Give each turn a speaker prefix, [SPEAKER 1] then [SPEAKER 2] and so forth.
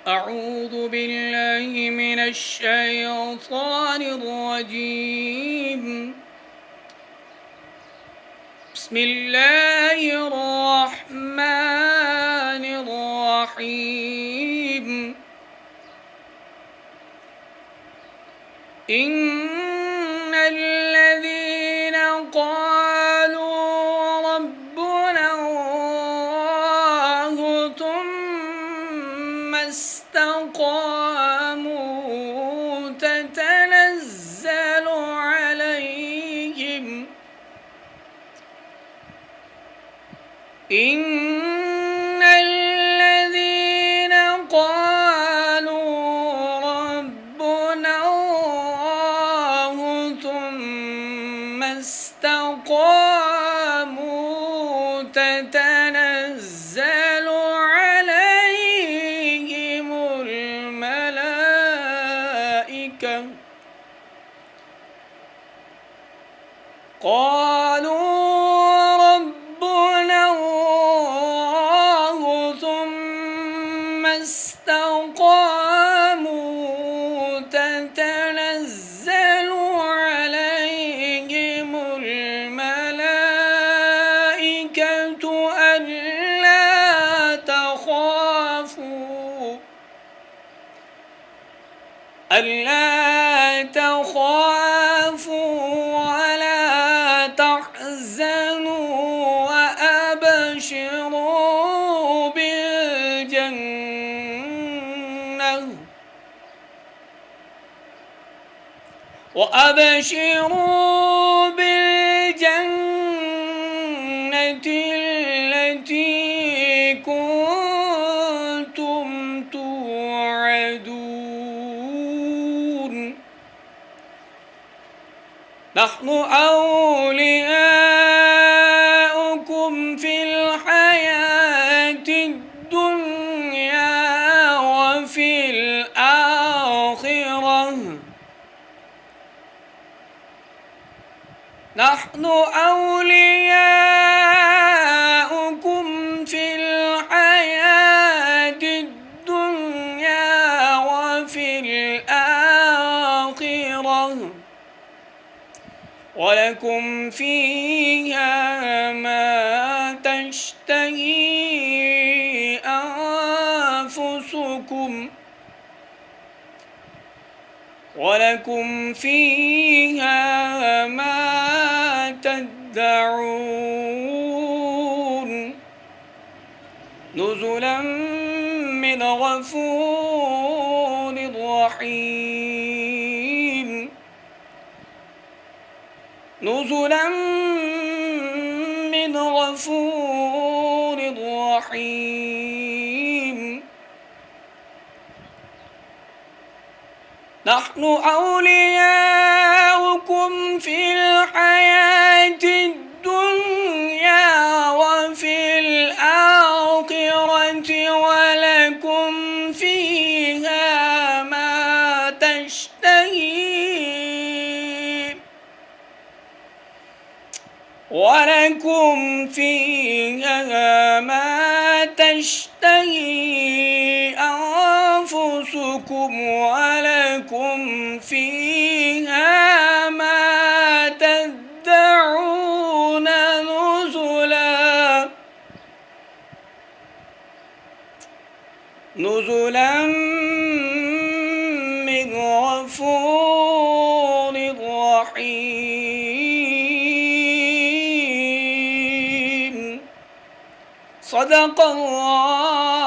[SPEAKER 1] أعوذ بالله من الشيطان الرجيم. بسم الله الرحمن الرحيم. إن الذين قالوا ربنا الله ثم استقاموا تتنزل عليهم إن الذين قالوا ربنا الله ثم استقاموا تتنزل عليهم الملائكة قالوا استقاموا تتنزل عليهم الملائكة ألا تخافوا ولا تحزنوا وأبشروا بالجنة التي كنتم توعدون نحن أولياؤكم في الحياة الدنيا وفي الآخرة نحن أولياؤكم في الحياة الدنيا وفي الآخرة ولكم فيها ما تشتهي أنفسكم ولكم فيها ما تدعون نزلا من غفور رحيم نزلا من غفور رحيم نحن أولياؤكم في الحياة الدنيا وفي الآخرة ولكم فيها ما تشتهي أنفسكم ولكم فيها ما تدعون نزلا من غفور رحيم صدق الله